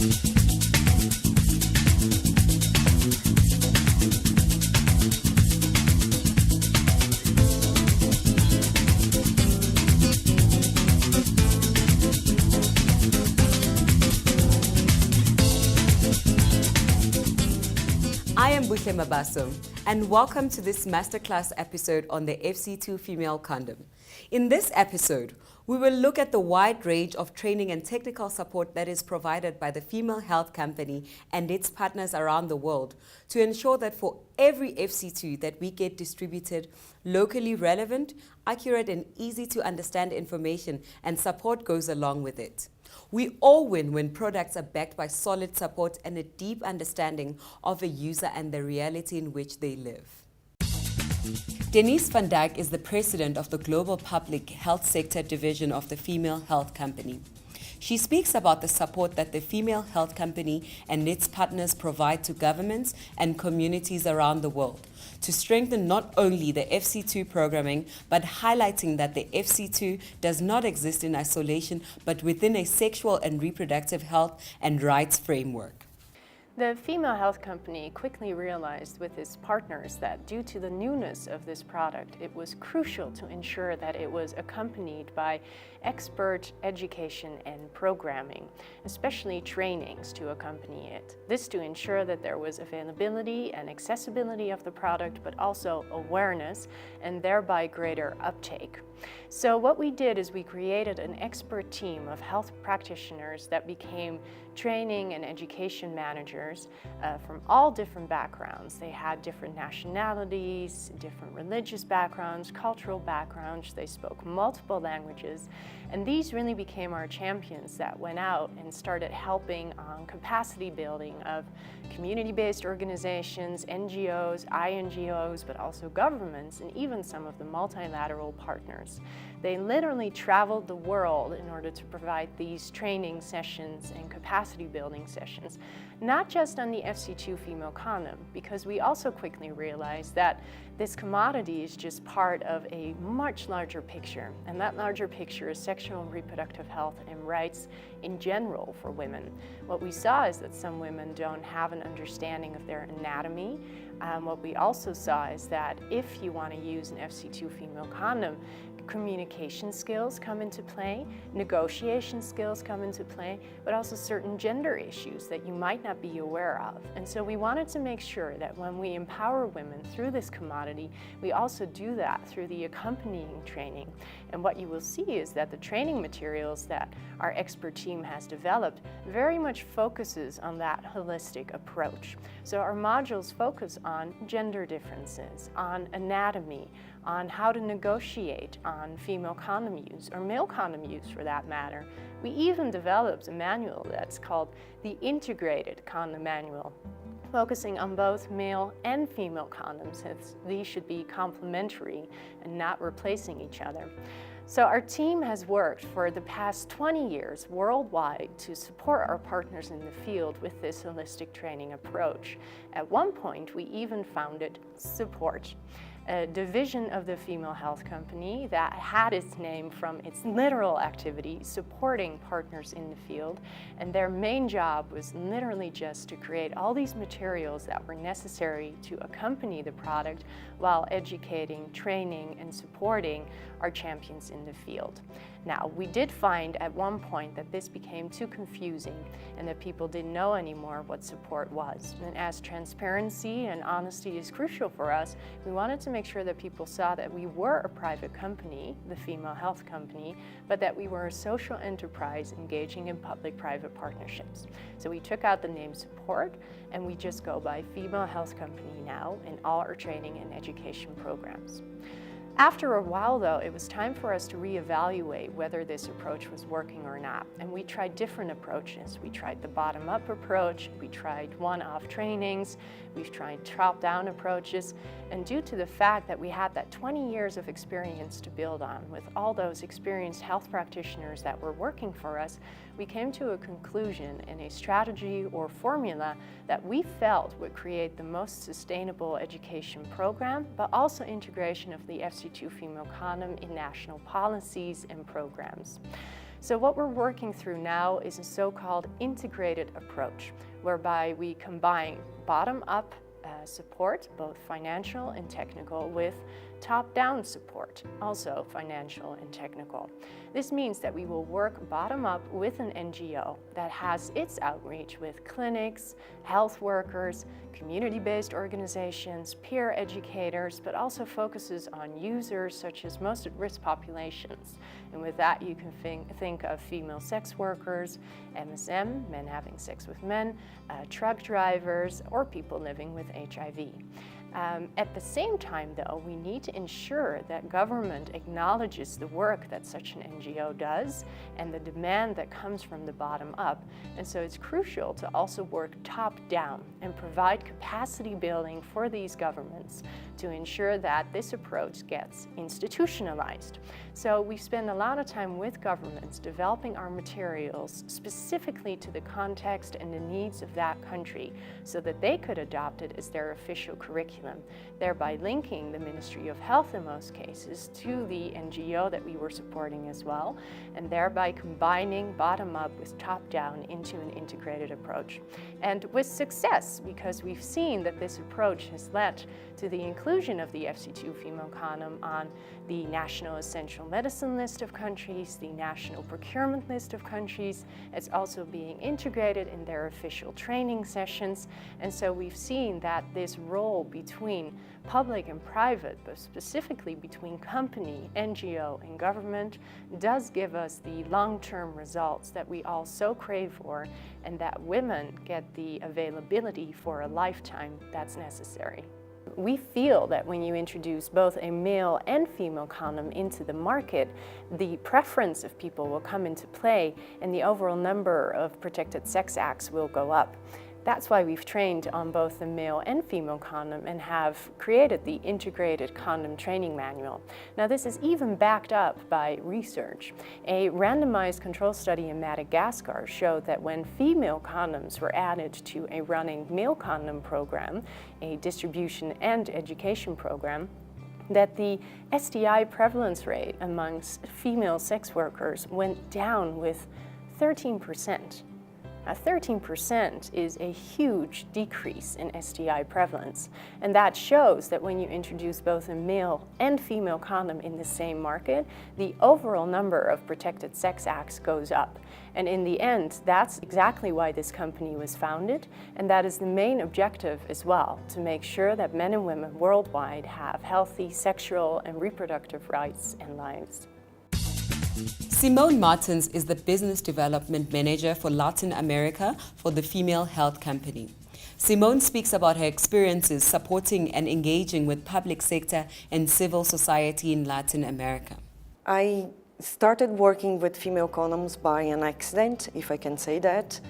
I am Buhle Mabaso, and welcome to this Masterclass episode on the FC2 female condom. In this episode, we will look at the wide range of training and technical support that is provided by the Female Health Company and its partners around the world to ensure that for every FC2 that we get distributed locally relevant, accurate and easy to understand information and support goes along with it. We all win when products are backed by solid support and a deep understanding of a user and the reality in which they live. Denise van Dijk is the president of the Global Public Health Sector Division of the Female Health Company. She speaks about the support that the Female Health Company and its partners provide to governments and communities around the world to strengthen not only the FC2 programming, but highlighting that the FC2 does not exist in isolation, but within a sexual and reproductive health and rights framework. The Female Health Company quickly realized with its partners that due to the newness of this product, it was crucial to ensure that it was accompanied by expert education and programming, especially trainings to accompany it. This to ensure that there was availability and accessibility of the product, but also awareness and thereby greater uptake. So what we did is we created an expert team of health practitioners that became training and education managers from all different backgrounds. They had different nationalities, different religious backgrounds, cultural backgrounds. They spoke multiple languages. And these really became our champions that went out and started helping on capacity building of community-based organizations, NGOs, INGOs, but also governments, and even some of the multilateral partners. They literally traveled the world in order to provide these training sessions and capacity building sessions, not just on the FC2 female condom, because we also quickly realized that this commodity is just part of a much larger picture, and that larger picture is sexual and reproductive health and rights in general for women. What we saw is that some women don't have an understanding of their anatomy. What we also saw is that if you want to use an FC2 female condom, communication skills come into play, negotiation skills come into play, but also certain gender issues that you might not be aware of. And so we wanted to make sure that when we empower women through this commodity, we also do that through the accompanying training. And what you will see is that the training materials that our expert team has developed very much focuses on that holistic approach. So our modules focus on gender differences, on anatomy, on how to negotiate on female condom use, or male condom use for that matter. We even developed a manual that's called the Integrated Condom Manual, focusing on both male and female condoms, as these should be complementary and not replacing each other. So our team has worked for the past 20 years worldwide to support our partners in the field with this holistic training approach. At one point, we even founded Support, a division of the Female Health Company that had its name from its literal activity supporting partners in the field, and their main job was literally just to create all these materials that were necessary to accompany the product while educating, training, and supporting our champions in the field. Now, we did find at one point that this became too confusing and that people didn't know anymore what support was. And as transparency and honesty is crucial for us, we wanted to make sure that people saw that we were a private company, the Female Health Company, but that we were a social enterprise engaging in public-private partnerships. So we took out the name Support, and we just go by Female Health Company now in all our training and education programs. After a while, though, it was time for us to reevaluate whether this approach was working or not. And we tried different approaches. We tried the bottom-up approach, we tried one-off trainings, we've tried top-down approaches. And due to the fact that we had that 20 years of experience to build on with all those experienced health practitioners that were working for us, we came to a conclusion and a strategy or formula that we felt would create the most sustainable education program, but also integration of the FC2 female condom in national policies and programs. So what we're working through now is a so-called integrated approach, whereby we combine bottom-up support, both financial and technical, with top-down support, also financial and technical. This means that we will work bottom-up with an NGO that has its outreach with clinics, health workers, community-based organizations, peer educators, but also focuses on users such as most at-risk populations. And with that, you can think of female sex workers, MSM, men having sex with men, truck drivers, or people living with HIV. At the same time, though, we need to ensure that government acknowledges the work that such an NGO does and the demand that comes from the bottom up. And so it's crucial to also work top down and provide capacity building for these governments to ensure that this approach gets institutionalized. So we spend a lot of time with governments developing our materials specifically to the context and the needs of that country so that they could adopt it as their official curriculum, thereby linking the Ministry of Health in most cases to the NGO that we were supporting as well, and thereby combining bottom-up with top-down into an integrated approach. And with success, because we've seen that this approach has led to the inclusion of the FC2 female condom on the National Essential Medicine list of countries, the National Procurement list of countries. It's also being integrated in their official training sessions. And so we've seen that this role between public and private, but specifically between company, NGO, and government, does give us the long-term results that we all so crave for, and that women get the availability for a lifetime that's necessary. We feel that when you introduce both a male and female condom into the market, the preference of people will come into play and the overall number of protected sex acts will go up. That's why we've trained on both the male and female condom and have created the integrated condom training manual. Now this is even backed up by research. A randomized control study in Madagascar showed that when female condoms were added to a running male condom program, a distribution and education program, that the STI prevalence rate amongst female sex workers went down with 13%. 13% is a huge decrease in STI prevalence, and that shows that when you introduce both a male and female condom in the same market, the overall number of protected sex acts goes up. And in the end, that's exactly why this company was founded, and that is the main objective as well, to make sure that men and women worldwide have healthy sexual and reproductive rights and lives. Simone Martins is the Business Development Manager for Latin America for the Female Health Company. Simone speaks about her experiences supporting and engaging with public sector and civil society in Latin America. I started working with female condoms by an accident, if I can say that.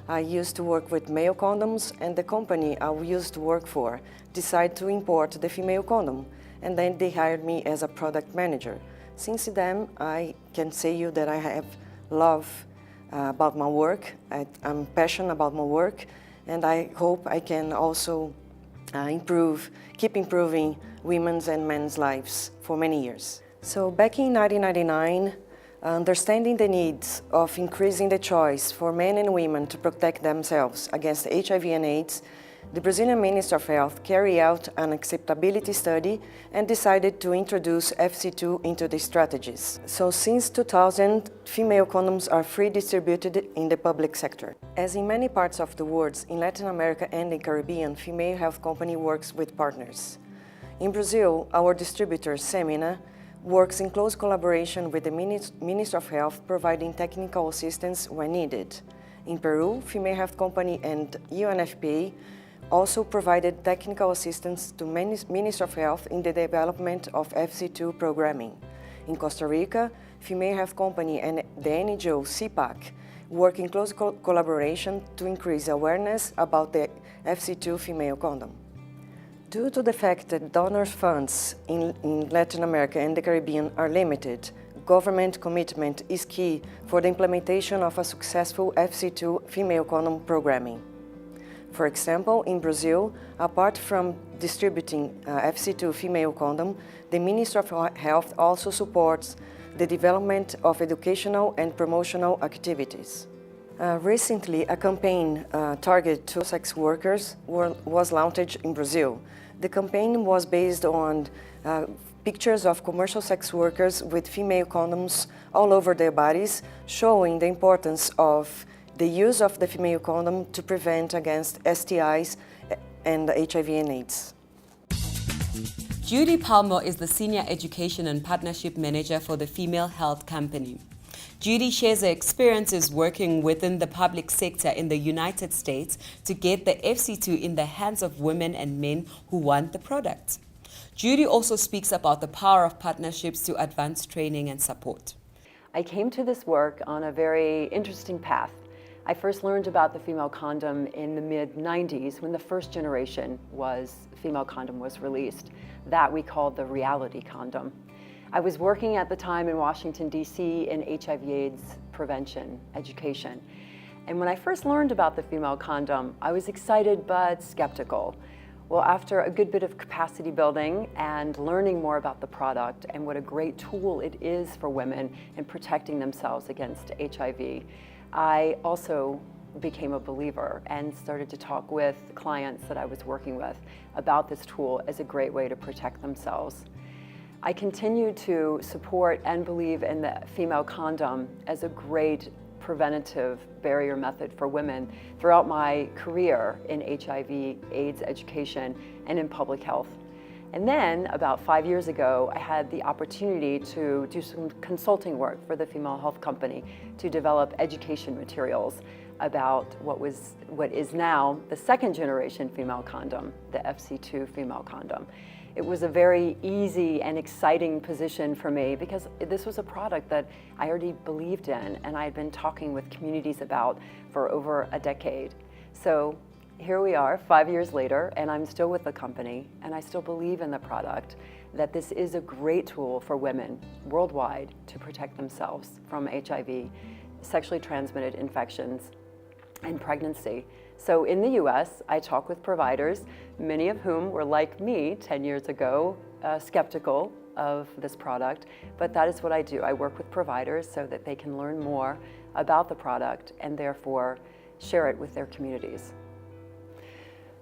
I used to work with male condoms, and the company I used to work for decided to import the female condom, and then they hired me as a product manager. Since then, I can say you that I have love about my work. I'm passionate about my work, and I hope I can also keep improving women's and men's lives for many years. So back in 1999, understanding the needs of increasing the choice for men and women to protect themselves against HIV and AIDS, the Brazilian Minister of Health carried out an acceptability study and decided to introduce FC2 into the strategies. So since 2000, female condoms are free distributed in the public sector. As in many parts of the world, in Latin America and the Caribbean, female health company works with partners. In Brazil, our distributor, Semina, works in close collaboration with the Minister of Health, providing technical assistance when needed. In Peru, Female Health Company and UNFPA also provided technical assistance to Minister of Health in the development of FC2 programming. In Costa Rica, Female Health Company and the NGO CPAC work in close collaboration to increase awareness about the FC2 female condom. Due to the fact that donor funds in Latin America and the Caribbean are limited, government commitment is key for the implementation of a successful FC2 female condom programming. For example, in Brazil, apart from distributing FC2 female condom, the Ministry of Health also supports the development of educational and promotional activities. Recently, a campaign targeted to sex workers was launched in Brazil. The campaign was based on pictures of commercial sex workers with female condoms all over their bodies, showing the importance of the use of the female condom to prevent against STIs and HIV and AIDS. Judy Palmore is the Senior Education and Partnership Manager for the Female Health Company. Judy shares her experiences working within the public sector in the United States to get the FC2 in the hands of women and men who want the product. Judy also speaks about the power of partnerships to advance training and support. I came to this work on a very interesting path. I first learned about the female condom in the mid-90s when the first generation female condom was released. That we called the reality condom. I was working at the time in Washington, D.C. in HIV/AIDS prevention education. And when I first learned about the female condom, I was excited but skeptical. Well, after a good bit of capacity building and learning more about the product and what a great tool it is for women in protecting themselves against HIV, I also became a believer and started to talk with clients that I was working with about this tool as a great way to protect themselves. I continue to support and believe in the female condom as a great preventative barrier method for women throughout my career in HIV/AIDS education and in public health. And then about 5 years ago, I had the opportunity to do some consulting work for the Female Health Company to develop education materials about what is now the second generation female condom, the FC2 female condom. It was a very easy and exciting position for me because this was a product that I already believed in and I had been talking with communities about for over a decade. So here we are 5 years later, and I'm still with the company, and I still believe in the product, that this is a great tool for women worldwide to protect themselves from HIV, sexually transmitted infections, and pregnancy. So in the US, I talk with providers, many of whom were like me 10 years ago, skeptical of this product, but that is what I do. I work with providers so that they can learn more about the product and therefore share it with their communities.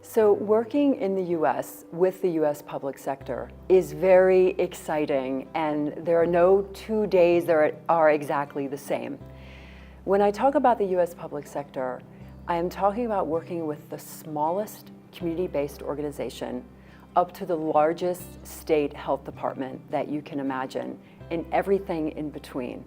So working in the US with the US public sector is very exciting, and there are no 2 days that are exactly the same. When I talk about the US public sector, I am talking about working with the smallest community-based organization up to the largest state health department that you can imagine, and everything in between.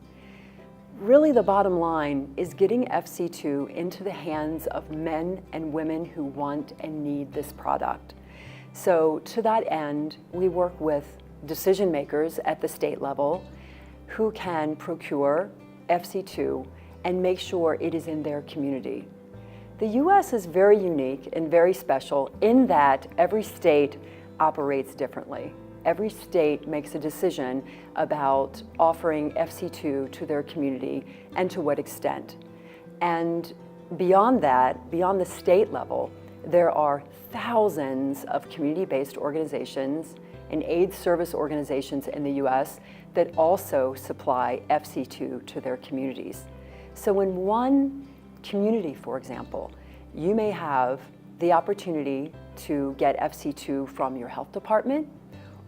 Really, the bottom line is getting FC2 into the hands of men and women who want and need this product. So to that end, we work with decision makers at the state level who can procure FC2 and make sure it is in their community. The US is very unique and very special in that every state operates differently. Every state makes a decision about offering FC2 to their community and to what extent. And beyond that, beyond the state level, there are thousands of community-based organizations and AIDS service organizations in the US that also supply FC2 to their communities. So in one community, for example, you may have the opportunity to get FC2 from your health department,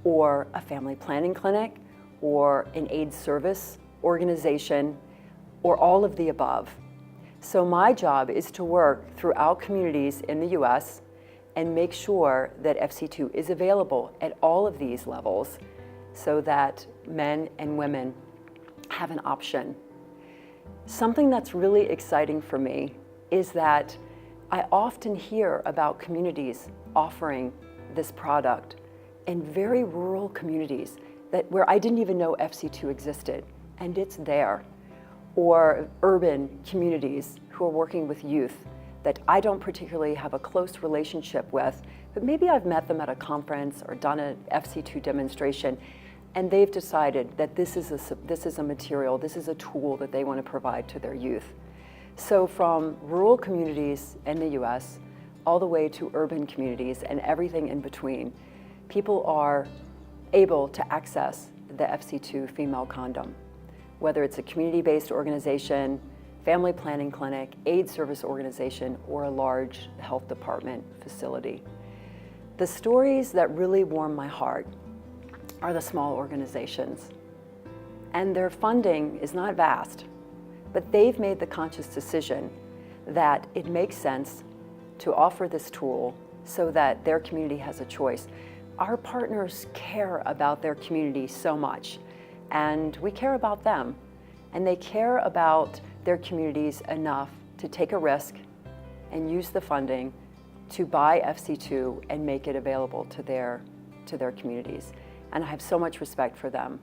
or a family planning clinic, or an AIDS service organization, or all of the above. So my job is to work throughout communities in the US and make sure that FC2 is available at all of these levels so that men and women have an option. Something that's really exciting for me is that I often hear about communities offering this product in very rural communities where I didn't even know FC2 existed, and it's there. Or urban communities who are working with youth that I don't particularly have a close relationship with, but maybe I've met them at a conference or done an FC2 demonstration, and they've decided that this is a material, this is a tool that they want to provide to their youth. So from rural communities in the US all the way to urban communities and everything in between, people are able to access the FC2 female condom. whether it's a community-based organization, family planning clinic, aid service organization, or a large health department facility. The stories that really warm my heart are the small organizations. And their funding is not vast, but they've made the conscious decision that it makes sense to offer this tool so that their community has a choice. Our partners care about their community so much, and we care about them, and they care about their communities enough to take a risk and use the funding to buy FC2 and make it available to their communities. And I have so much respect for them.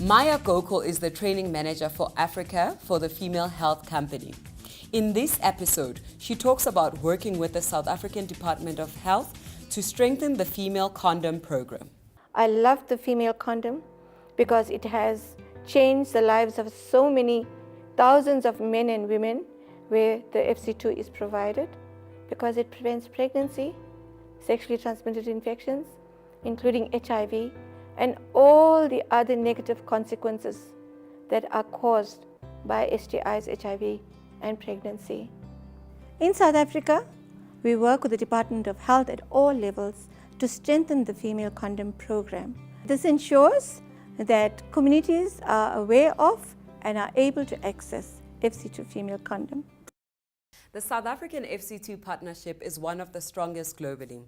Maya Gokul is the training manager for Africa for the Female Health Company. In this episode, she talks about working with the South African Department of Health to strengthen the female condom program. I love the female condom because it has changed the lives of so many thousands of men and women where the FC2 is provided, because it prevents pregnancy, sexually transmitted infections, including HIV, and all the other negative consequences that are caused by STIs, HIV, and pregnancy. In South Africa, we work with the Department of Health at all levels to strengthen the female condom program. This ensures that communities are aware of and are able to access FC2 female condom. The South African FC2 partnership is one of the strongest globally.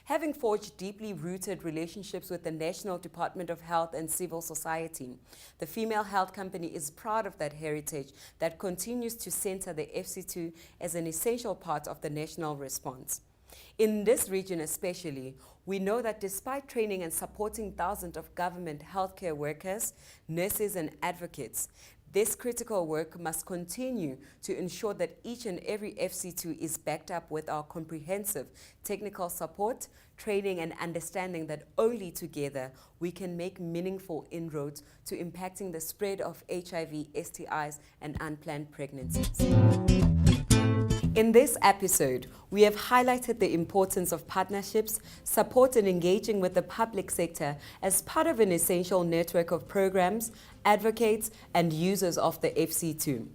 Having forged deeply rooted relationships with the National Department of Health and civil society, the Female Health Company is proud of that heritage that continues to center the FC2 as an essential part of the national response. In this region especially, we know that despite training and supporting thousands of government healthcare workers, nurses and advocates, this critical work must continue to ensure that each and every FC2 is backed up with our comprehensive technical support, training and understanding that only together we can make meaningful inroads to impacting the spread of HIV, STIs and unplanned pregnancies. In this episode, we have highlighted the importance of partnerships, support and engaging with the public sector as part of an essential network of programs, advocates and users of the FC2.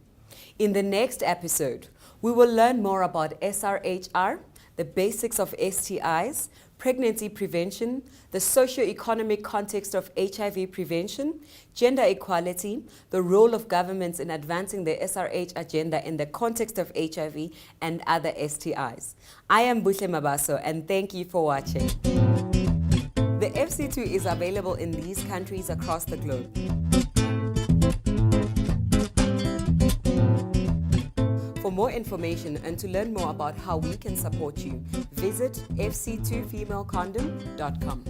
In the next episode, we will learn more about SRHR, the basics of STIs, pregnancy prevention, the socio-economic context of HIV prevention, gender equality, the role of governments in advancing the SRH agenda in the context of HIV and other STIs. I am Buhle Mabaso and thank you for watching. The FC2 is available in these countries across the globe. For more information and to learn more about how we can support you, visit fc2femalecondom.com.